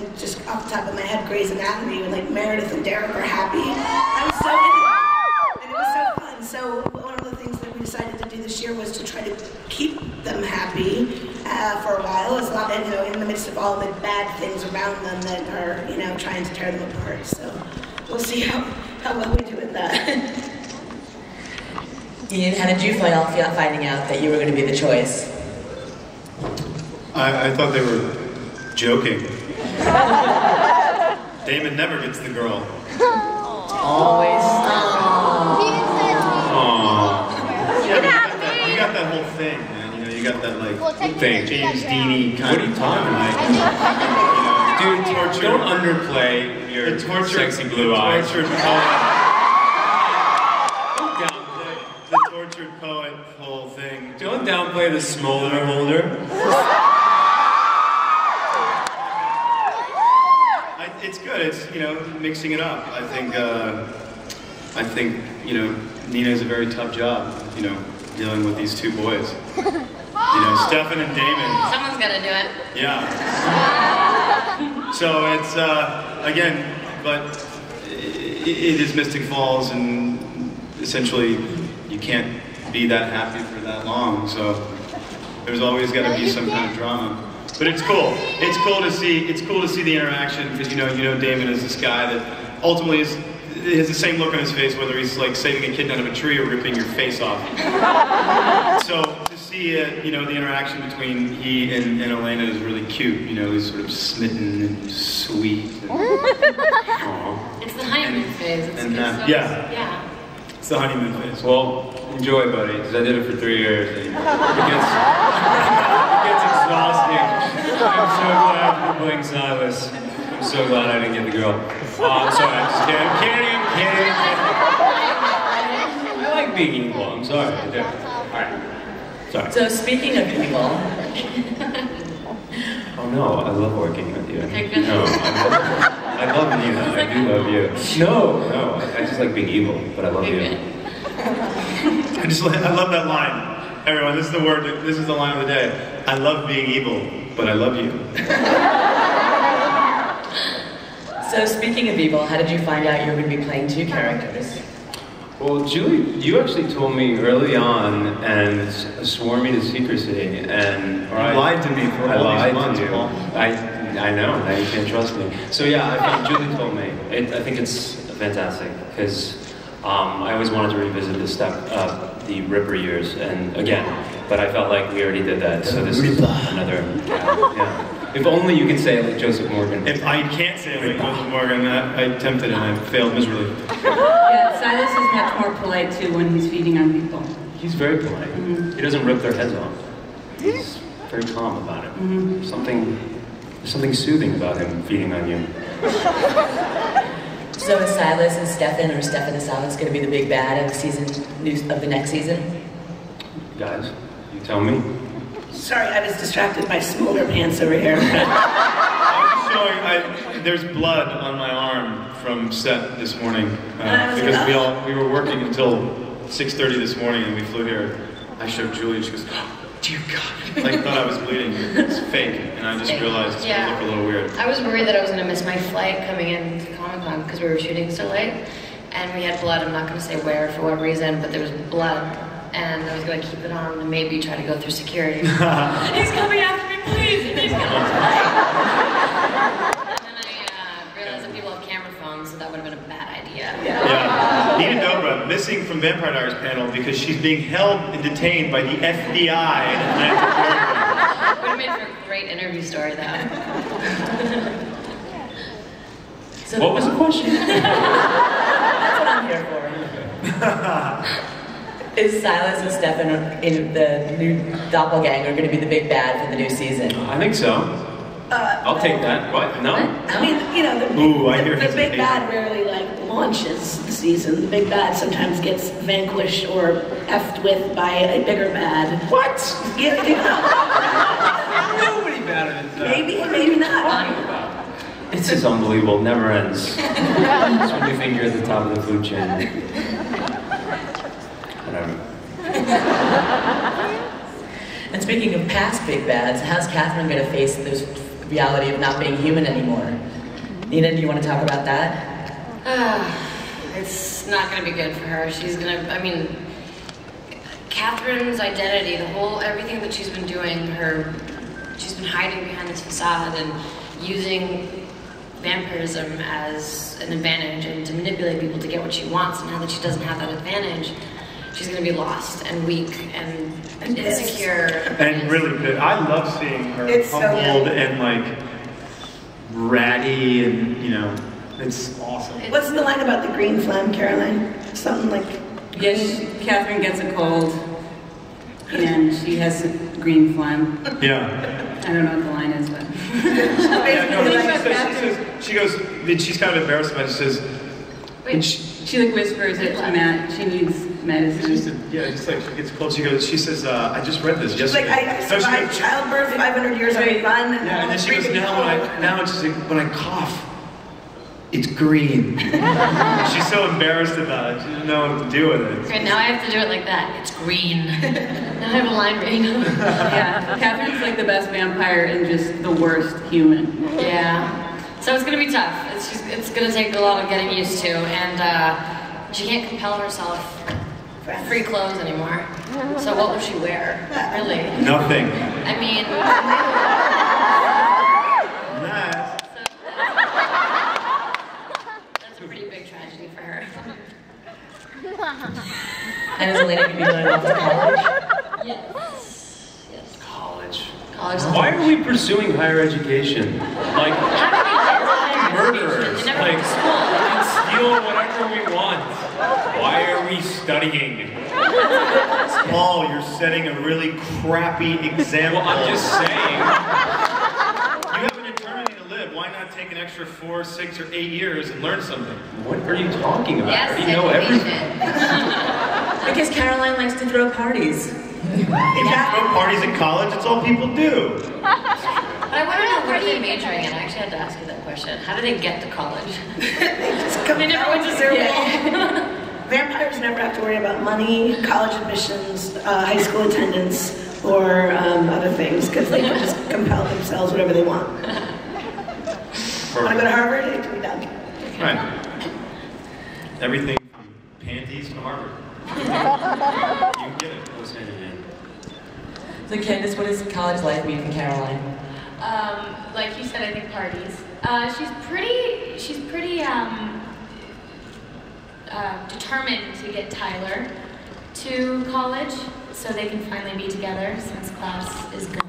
and just off the top of my head, Grey's Anatomy, when like Meredith and Derek are happy. I was so into it, and it was so fun. So one of the things that we decided to do this year was to try to keep them happy for a while, as long, you know, in the midst of all the bad things around them that are, you know, trying to tear them apart. So we'll see how well we do with that. Ian, how did you feel finding out that you were going to be the choice? I thought they were joking. Damon never gets the girl. Always. You got that whole thing, man. You know, you got that like thing, James Deany kind of. What are you talking about? Dude, torture. Don't underplay your sexy blue eyes. Tortured poet. Don't downplay the tortured poet whole thing. Don't downplay the smolder holder. It's good. It's, you know, mixing it up. I think you know, Nina's a very tough job, you know, dealing with these two boys. You know, Stefan and Damon. Someone's got to do it. Yeah. So it's again, but it is Mystic Falls, and essentially you can't be that happy for that long. So there's always got to be some kind of drama. But it's cool. It's cool to see. It's cool to see the interaction, because you know Damon is this guy that ultimately has the same look on his face, whether he's like saving a kitten out of a tree or ripping your face off. So to see you know, the interaction between he and Elena is really cute. You know, he's sort of smitten and sweet. And, it's the honeymoon phase. Yeah. It's the honeymoon phase. Well, enjoy, buddy, because I did it for 3 years. And it gets exhausting. I'm so glad you're playing Silas. I'm so glad I didn't get the girl. I'm sorry, I'm just kidding. I'm kidding. I like being evil. I'm sorry. I do. Alright. Sorry. So speaking of evil. Oh no, I love working with you. Okay, good. No, I love Nina. I do love you. No, I just like being evil, but I love you. I love that line. Everyone, this is the word. This is the line of the day. I love being evil, but I love you. So speaking of evil, how did you find out you were going to be playing 2 characters? Well, Julie, you actually told me early on and swore me to secrecy, and you lied to me for all these months. I know. Now you can't trust me. So yeah, I think Julie told me. I think it's fantastic, because I always wanted to revisit the Ripper years, and again, but I felt like we already did that, so this is another. Yeah. If only you could say it like Joseph Morgan. If I can't say it like Joseph Morgan, I attempted and I failed miserably. Yeah, Silas is much more polite too when he's feeding on people. He's very polite. Mm-hmm. He doesn't rip their heads off. He's very calm about it. Mm-hmm. There's something soothing about him feeding on you. So is Silas and Stefan, or Stefan and Silas, going to be the big bad of the next season? Guys, you tell me. Sorry, I was distracted by smolder pants over here. There's blood on my arm from set this morning, because we were working until 6:30 this morning, and we flew here. I showed Julie, and she goes, "Oh, dear God!" Like, thought I was bleeding. It's fake, and I just realized it's gonna look a little weird. I was worried that I was gonna miss my flight coming in to Comic-Con because we were shooting so late, and we had blood. I'm not gonna say where for what reason, but there was blood. And I was going to keep it on and maybe try to go through security. He's coming after me, please! And he's coming tonight. And then I realized that people have camera phones, so that would have been a bad idea. Yeah. Nina Dobra missing from Vampire Diaries panel because she's being held and detained by the FBI in Atlanta. Would have made for a great interview story, though. So what was the question? That's what I'm here for. Is Silas and Stefan in the new Doppelganger going to be the big bad for the new season? I think so. I'll take that. What? No? I mean, you know, the big bad rarely launches the season. The big bad sometimes gets vanquished or effed with by a bigger bad. What? You know. Nobody badder than that. Maybe not. It's just unbelievable. Never ends. It's when you think you're at the top of the food chain. And speaking of past big bads, how's Catherine going to face those reality of not being human anymore. Nina, do you want to talk about that? It's not going to be good for her. She's going to, I mean, Catherine's identity, everything that she's been doing, she's been hiding behind this facade and using vampirism as an advantage and to manipulate people to get what she wants. And now that she doesn't have that advantage, she's going to be lost and weak and insecure. And really good. I love seeing her It's so humbled good. and like ratty and, you know, it's awesome. What's the line about the green phlegm, Caroline? Something like... Yes, Catherine gets a cold, and she has a green phlegm. Yeah. I don't know what the line is, but... Yeah, no, she goes, she's kind of embarrassed about it. She says, Wait. She like whispers it to Matt. She needs medicine. just like she gets cold. She says, I just read this She's like, yesterday. I survived childbirth 500 years on a run. Yeah, and then she goes, now it's just like, when I cough, it's green. She's so embarrassed about it. She doesn't know what to do with it. Okay, now I have to do it like that. It's green. Now I have a line ready. Yeah, Catherine's like the best vampire and just the worst human. Yeah. So it's going to be tough. It's going to take a lot of getting used to, and she can't compel herself free clothes anymore. So what will she wear? Really? Nothing. I mean... Nice. That's a pretty big tragedy for her. And is Elena going to be going off to college? Yes. Yes. College. College. Why are we pursuing higher education? Like, How do we get to higher murderers. education? They never Like, went to school. we can steal whatever we want. Why are we studying? Paul, you're setting a really crappy example. Well, I'm just saying. You have an eternity to live. Why not take an extra 4, 6, or 8 years and learn something? What are you talking about? Yes, How do you know everything? education. Because Caroline likes to throw parties. If you throw parties in college, it's all people do. But I want to know what are they majoring in. I actually had to ask you that question. How do they get to college? They never went to school. Vampires never have to worry about money, college admissions, high school attendance, or other things, because they can just compel themselves whatever they want. Want to go to Harvard? It can be done. Right. Everything from panties to Harvard. You can get it. Goes hand in hand. So Candace, what does college life mean for Caroline? Like you said, I think parties. She's pretty determined to get Tyler to college so they can finally be together since class is good